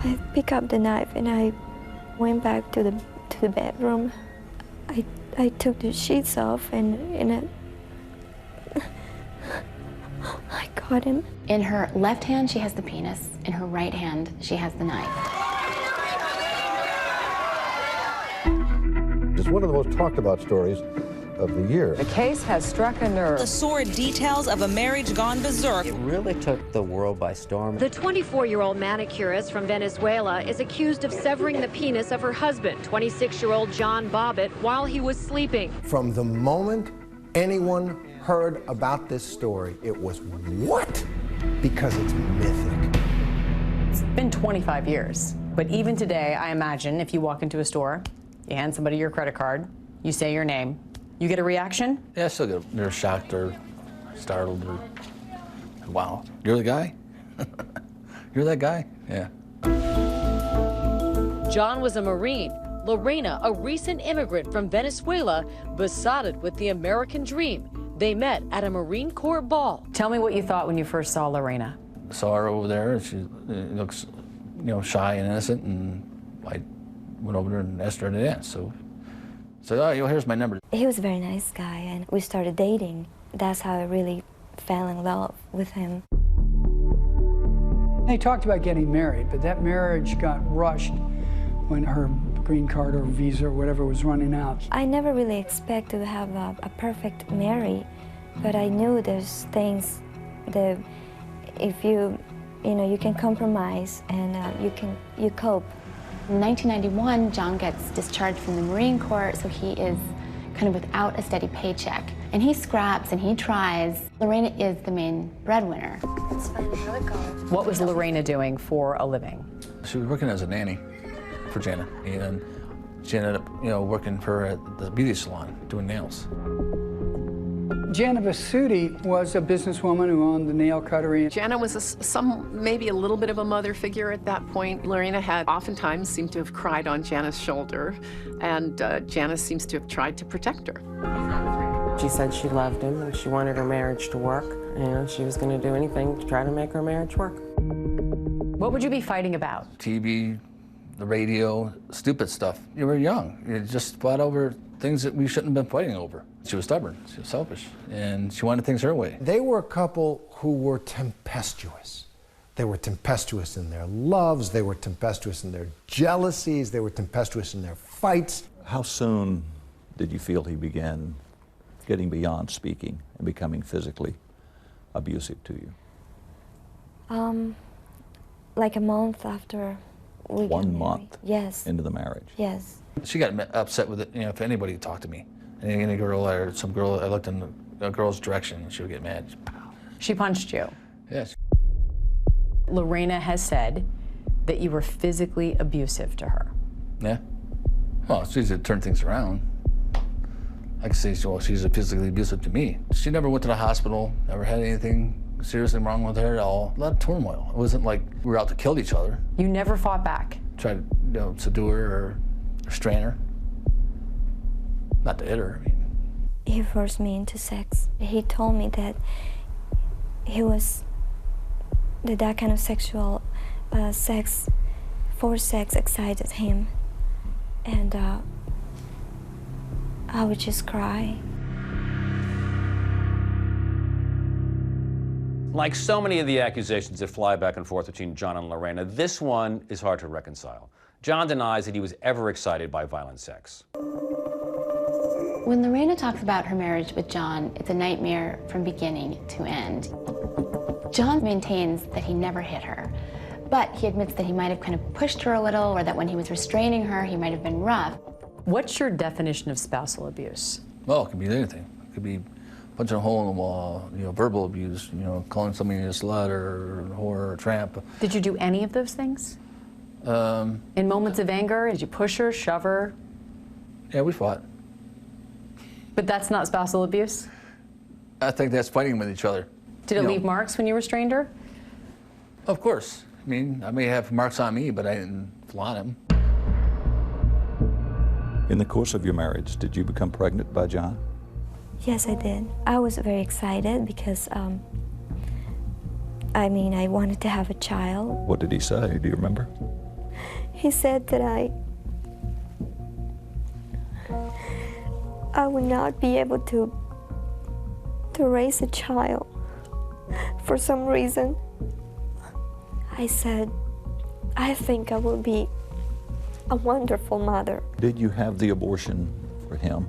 I picked up the knife and I went back to the bedroom. I took the sheets off and I got him. In her left hand, she has the penis. In her right hand, she has the knife. It's one of the most talked about stories of the year. The case has struck a nerve. The sordid details of a marriage gone berserk. It really took the world by storm. The 24-year-old manicurist from Venezuela is accused of severing the penis of her husband, 26-year-old John Bobbitt, while he was sleeping. From the moment anyone heard about this story, it was what? Because it's mythic. It's been 25 years, but even today, I imagine if you walk into a store, you hand somebody your credit card, you say your name, you get a reaction? Yeah, I still get, they're shocked or startled or, wow, you're the guy? You're that guy? Yeah. John was a Marine. Lorena, a recent immigrant from Venezuela, besotted with the American dream. They met at a Marine Corps ball. Tell me what you thought when you first saw Lorena. I saw her over there, she looks, shy and innocent, and I went over there and asked her to dance, so oh, here's my number. He was a very nice guy, and we started dating. That's how I really fell in love with him. They talked about getting married, but that marriage got rushed when her green card or visa or whatever was running out. I never really expected to have a perfect marriage, but I knew there's things that if you can compromise and you cope. In 1991, John gets discharged from the Marine Corps, so he is kind of without a steady paycheck. And he scraps and he tries. Lorena is the main breadwinner. Let's find another color. What was Lorena doing for a living? She was working as a nanny for Jenna, and she ended up, working for her at the beauty salon, doing nails. Jana Vasuti was a businesswoman who owned the nail cuttery. Jana was maybe a little bit of a mother figure at that point. Lorena had oftentimes seemed to have cried on Jana's shoulder, and Jana seems to have tried to protect her. She said she loved him and she wanted her marriage to work, and she was going to do anything to try to make her marriage work. What would you be fighting about? TV, the radio, stupid stuff. You were young. You just fought over things that we shouldn't have been fighting over. She was stubborn, she was selfish, and she wanted things her way. They were a couple who were tempestuous. They were tempestuous in their loves, they were tempestuous in their jealousies, they were tempestuous in their fights. How soon did you feel he began getting beyond speaking and becoming physically abusive to you? Like a month after we got married. 1 month? Yes. Into the marriage? Yes. She got upset with it, if anybody talked to me. Any girl or some girl, I looked in a girl's direction, and she would get mad. She punched you? Yes. Lorena has said that you were physically abusive to her. Yeah. Well, she's to turn things around. I can say, well, she's physically abusive to me. She never went to the hospital, never had anything seriously wrong with her at all. A lot of turmoil. It wasn't like we were out to kill each other. You never fought back? Tried to, subdue her or restrain her. Not to hit her, I mean. He forced me into sex. He told me that that kind of sexual forced sex excited him. And I would just cry. Like so many of the accusations that fly back and forth between John and Lorena, this one is hard to reconcile. John denies that he was ever excited by violent sex. When Lorena talks about her marriage with John, it's a nightmare from beginning to end. John maintains that he never hit her, but he admits that he might have kind of pushed her a little, or that when he was restraining her, he might have been rough. What's your definition of spousal abuse? Well, it could be anything. It could be punching a hole in the wall, verbal abuse, calling somebody a slut or a whore or a tramp. Did you do any of those things? In moments of anger, did you push her, shove her? Yeah, we fought. But that's not spousal abuse? I think that's fighting with each other. Did it leave marks when you restrained her? Of course. I mean, I may have marks on me, but I didn't flaunt them. In the course of your marriage, did you become pregnant by John? Yes, I did. I was very excited because, I wanted to have a child. What did he say? Do you remember? He said that I would not be able to raise a child for some reason. I said, I think I will be a wonderful mother. Did you have the abortion for him?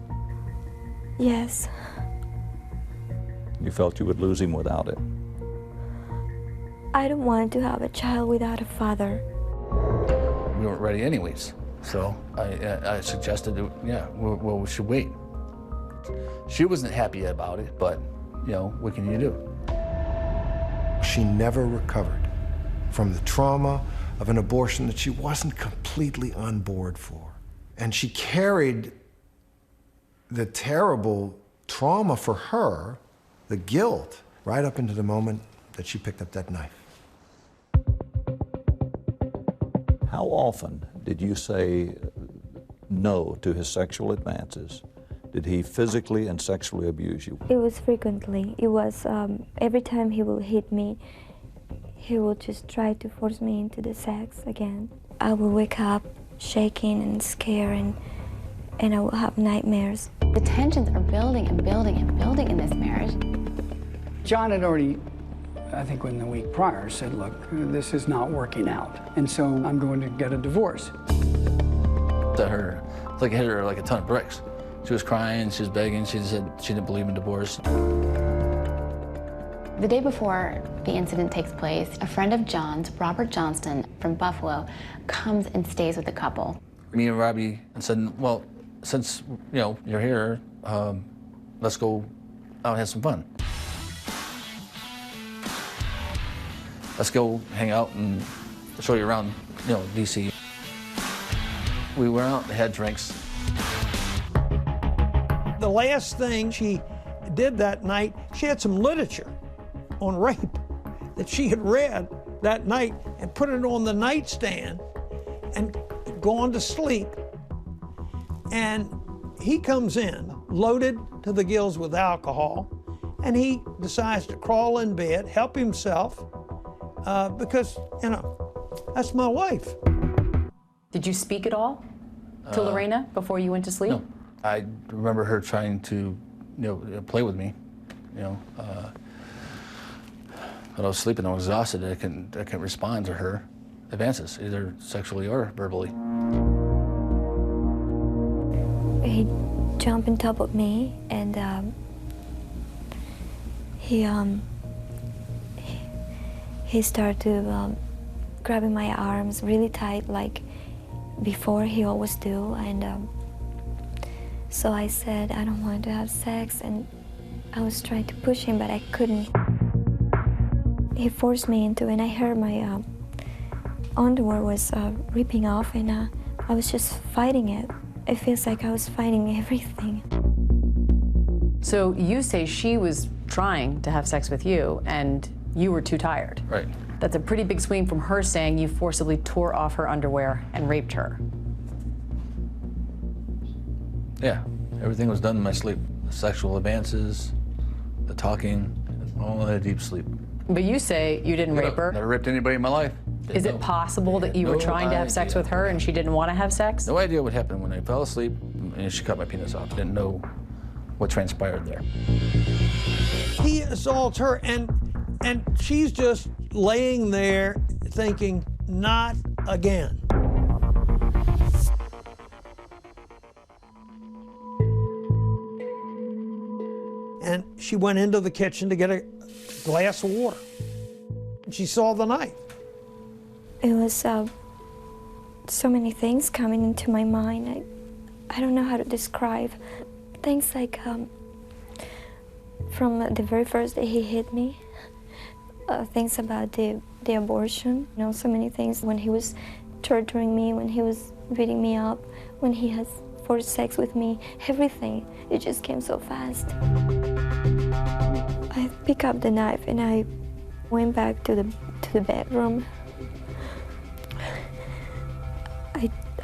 Yes. You felt you would lose him without it? I don't want to have a child without a father. We weren't ready anyways, so I suggested, yeah, we should wait. She wasn't happy about it, but, you know, what can you do? She never recovered from the trauma of an abortion that she wasn't completely on board for. And she carried the terrible trauma for her, the guilt, right up into the moment that she picked up that knife. How often did you say no to his sexual advances? Did he physically and sexually abuse you? It was frequently. It was every time he will hit me, he will just try to force me into the sex again. I will wake up shaking and scared, and I will have nightmares. The tensions are building and building and building in this marriage. John had already, I think in the week prior, said, look, this is not working out, and so I'm going to get a divorce. To her, it's like it hit her like a ton of bricks. She was crying, she was begging, she said she didn't believe in divorce. The day before the incident takes place, a friend of John's, Robert Johnston from Buffalo, comes and stays with the couple. Me and Robbie said, well, since, you know, you're here, let's go out and have some fun. Let's go hang out and show you around, you know, DC. We went out and had drinks. The last thing she did that night, she had some literature on rape that she had read that night and put it on the nightstand and gone to sleep. And he comes in loaded to the gills with alcohol, and he decides to crawl in bed, help himself, because, you know, that's my wife. Did you speak at all to Lorena before you went to sleep? No. I remember her trying to, you know, play with me, you know. But I was sleeping, I was exhausted, I couldn't respond to her advances, either sexually or verbally. He jumped on top of me, and he started to grabbing my arms really tight, like before he always do, and so I said, I don't want to have sex, and I was trying to push him, but I couldn't. He forced me into it, and I heard my underwear was ripping off, and I was just fighting it. It feels like I was fighting everything. So you say she was trying to have sex with you, and you were too tired. Right. That's a pretty big swing from her saying you forcibly tore off her underwear and raped her. Yeah, everything was done in my sleep. The sexual advances, the talking, all in a deep sleep. But you say you didn't rape her. Never raped anybody in my life. Is it possible that you were trying to have sex with her and she didn't want to have sex? No idea what happened when I fell asleep and she cut my penis off. Didn't know what transpired there. He assaults her, and she's just laying there thinking, not again. And she went into the kitchen to get a glass of water. She saw the knife. It was so many things coming into my mind. I don't know how to describe. Things like from the very first day he hit me, things about the abortion, you know, so many things. When he was torturing me, when he was beating me up, when he has forced sex with me, everything. It just came so fast. I picked up the knife and I went back to the bedroom.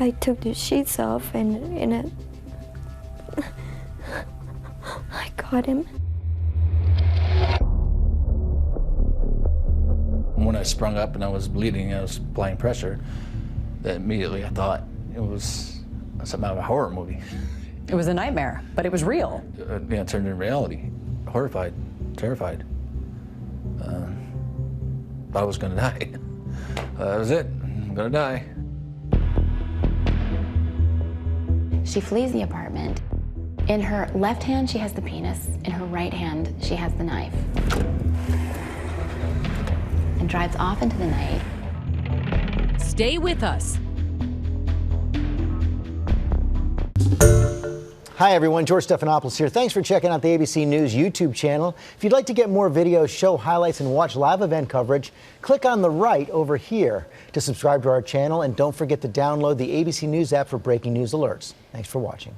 I took the sheets off and I caught him. When I sprung up and I was bleeding, I was applying pressure, that immediately I thought it was something out of a horror movie. It was a nightmare, but it was real. Yeah, it turned into reality. Horrified, terrified. Thought I was gonna die. That was it, I'm gonna die. She flees the apartment. In her left hand, she has the penis. In her right hand, she has the knife. And drives off into the night. Stay with us. Hi everyone, George Stephanopoulos here. Thanks for checking out the ABC News YouTube channel. If you'd like to get more videos, show highlights, and watch live event coverage, click on the right over here to subscribe to our channel, and don't forget to download the ABC News app for breaking news alerts. Thanks for watching.